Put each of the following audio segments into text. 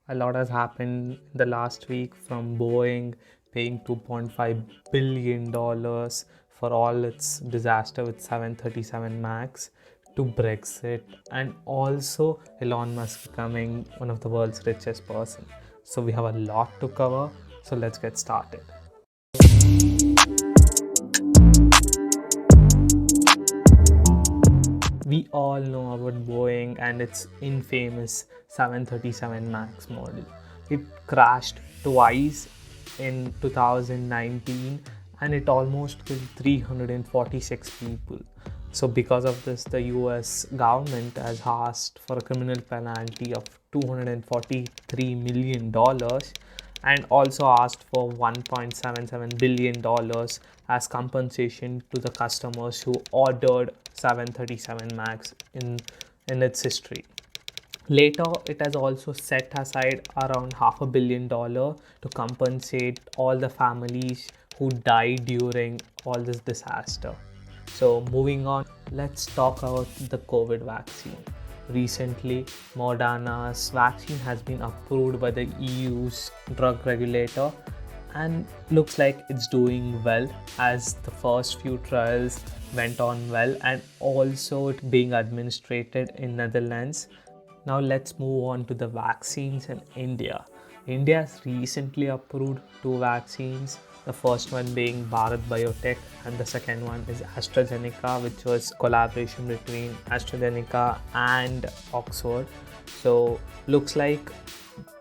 A lot has happened in the last week, from Boeing paying $2.5 billion for all its disaster with 737 MAX to Brexit, and also Elon Musk becoming one of the world's richest person. So we have a lot to cover. So let's get started. We all know about Boeing and its infamous 737 MAX model. It crashed twice in 2019 and it almost killed 346 people. So, because of this, the US government has asked for a criminal penalty of $243 million and also asked for $1.77 billion as compensation to the customers who ordered 737 MAX in its history. Later, it has also set aside around $500 million to compensate all the families who died during all this disaster. So, moving on, let's talk about the COVID vaccine. Recently, Moderna's vaccine has been approved by the EU's drug regulator and looks like it's doing well, as the first few trials went on well, and also it being administered in Netherlands. Now let's move on to the vaccines in India. India has recently approved two vaccines, the first one being Bharat Biotech and the second one is AstraZeneca, which was collaboration between AstraZeneca and Oxford. So looks like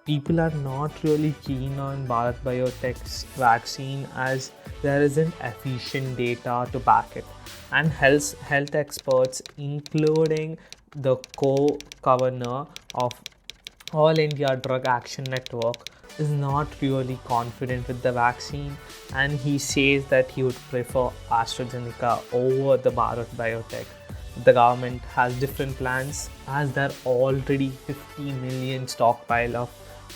people are not really keen on Bharat Biotech's vaccine as there isn't efficient data to back it. And health experts, including the co-governor of All India Drug Action Network, is not really confident with the vaccine, and he says that he would prefer AstraZeneca over the Bharat Biotech. The government has different plans, as there are already 50 million stockpile of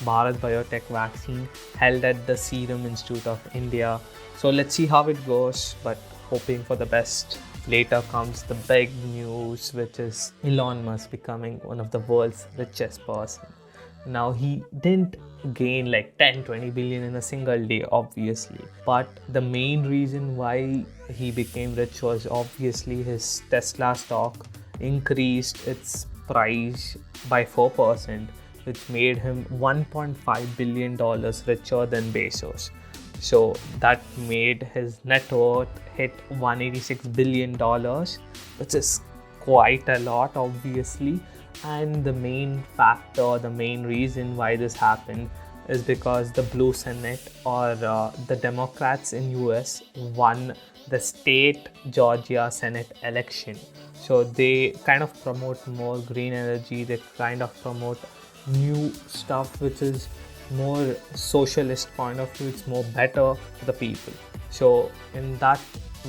Bharat Biotech vaccine held at the Serum Institute of India. So let's see how it goes, but hoping for the best. Later comes the big news, which is Elon Musk becoming one of the world's richest person. Now, he didn't gain like 10-20 billion in a single day, obviously, but the main reason why he became rich was obviously his Tesla stock increased its price by 4%, which made him $1.5 billion richer than Bezos. So that made his net worth hit $186 billion, which is quite a lot, obviously. And the main factor, the main reason why this happened is because the Blue Senate, or the Democrats in US, won the state Georgia Senate election. So they kind of promote more green energy, they kind of promote new stuff which is more socialist point of view, it's more better for the people. So in that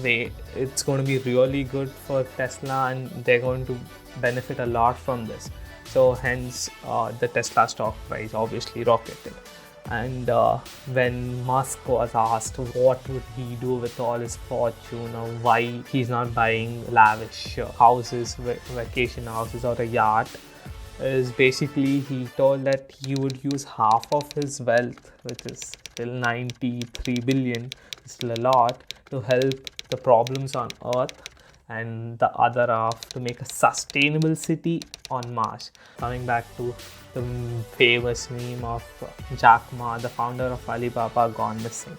way, it's going to be really good for Tesla and they're going to benefit a lot from this. So hence the Tesla stock price obviously rocketed. And when Musk was asked what would he do with all his fortune, or why he's not buying lavish houses, vacation houses or a yacht, is basically he told that he would use half of his wealth, which is still 93 billion, still a lot, to help the problems on Earth, and the other half to make a sustainable city on Mars. Coming back to the famous meme of Jack Ma, the founder of Alibaba, gone missing.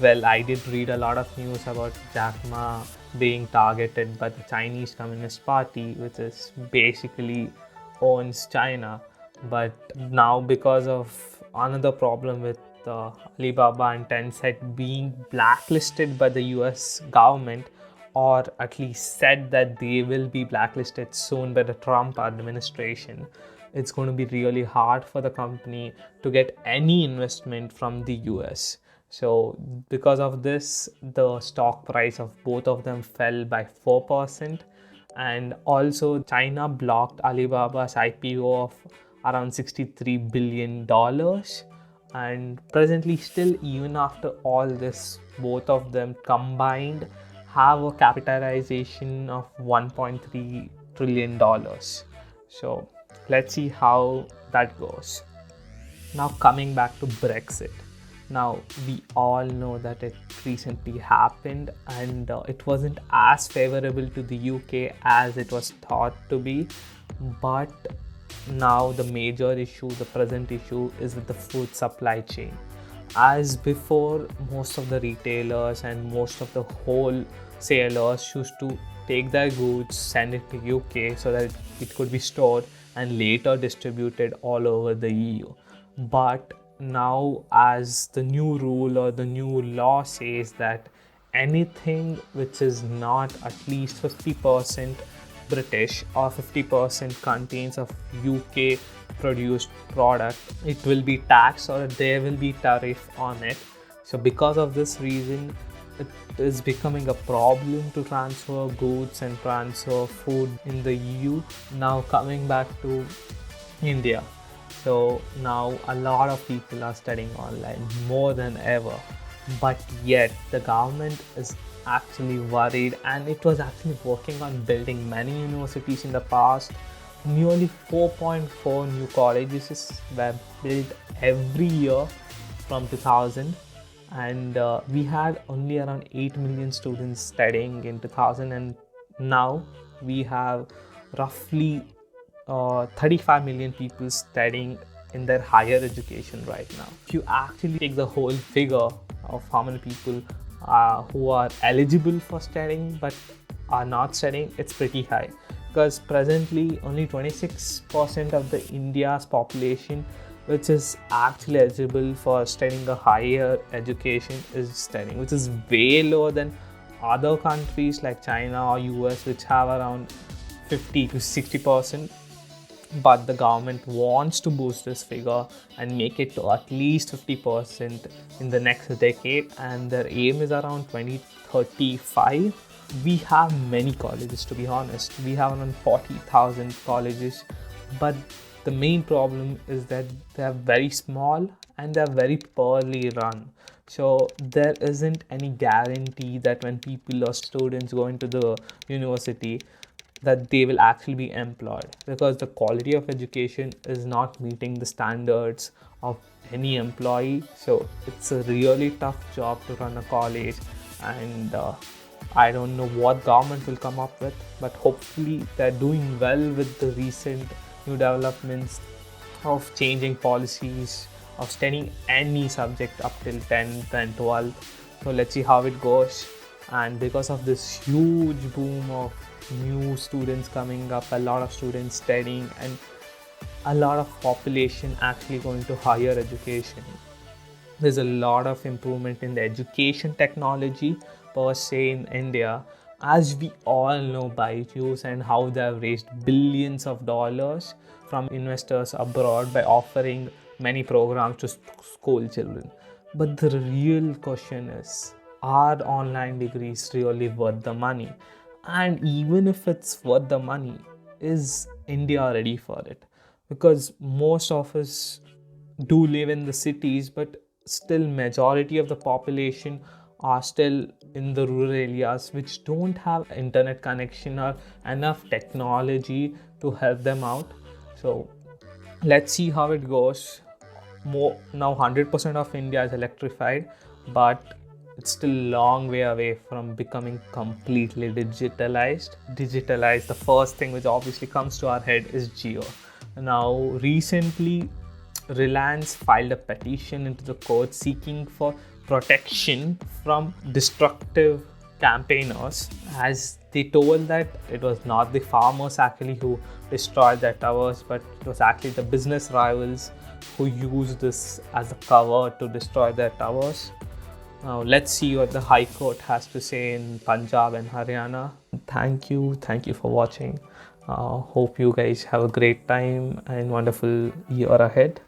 Well, I did read a lot of news about Jack Ma being targeted by the Chinese Communist Party, which is basically owns China. But now, because of another problem with Alibaba and Tencent being blacklisted by the US government, or at least said that they will be blacklisted soon by the Trump administration, it's going to be really hard for the company to get any investment from the US. So because of this, the stock price of both of them fell by 4%. And also China blocked Alibaba's IPO of around $63 billion. And presently, still, even after all this, both of them combined have a capitalization of $1.3 trillion. So let's see how that goes. Now, coming back to Brexit. Now, we all know that it recently happened, and it wasn't as favorable to the UK as it was thought to be. But now, the major issue, the present issue, is with the food supply chain. As before, most of the retailers and most of the wholesalers used to take their goods, send it to UK so that it could be stored and later distributed all over the EU. But now, as the new rule or the new law says that anything which is not at least 50% British or 50% contains of UK produced product, it will be taxed or there will be tariff on it. So because of this reason, it is becoming a problem to transfer goods and transfer food in the EU. Now, coming back to India. So now a lot of people are studying online more than ever, but yet the government is actually worried, and it was actually working on building many universities in the past. Nearly 4.4 new colleges were built every year from 2000, and we had only around 8 million students studying in 2000, and now we have roughly 35 million people studying in their higher education right now. If you actually take the whole figure of how many people who are eligible for studying but are not studying, it's pretty high, because presently only 26% of the India's population which is actually eligible for studying a higher education is studying, which is way lower than other countries like China or US, which have around 50 to 60%. But the government wants to boost this figure and make it to at least 50% in the next decade, and their aim is around 2035. We have many colleges, to be honest. We have around 40,000 colleges, but the main problem is that they are very small and they are very poorly run. So there isn't any guarantee that when people or students go into the university, that they will actually be employed, because the quality of education is not meeting the standards of any employee. So it's a really tough job to run a college, and I don't know what government will come up with, but hopefully they're doing well with the recent new developments of changing policies of studying any subject up till 10th and 12th. So let's see how it goes. And because of this huge boom of new students coming up, a lot of students studying, and a lot of population actually going to higher education, there's a lot of improvement in the education technology per se in India. As we all know, Byju's and how they have raised billions of dollars from investors abroad by offering many programs to school children. But the real question is, are online degrees really worth the money? And even if it's worth the money, is India ready for it? Because most of us do live in the cities, but still majority of the population are still in the rural areas which don't have internet connection or enough technology to help them out. So let's see how it goes. More now, 100% of India is electrified, but it's still a long way away from becoming completely digitalized. The first thing which obviously comes to our head is Geo. Now recently, Reliance filed a petition into the court seeking for protection from destructive campaigners, as they told that it was not the farmers actually who destroyed their towers, but it was actually the business rivals who used this as a cover to destroy their towers. Now let's see what the High Court has to say in Punjab and Haryana. Thank you for watching. Hope you guys have a great time and wonderful year ahead.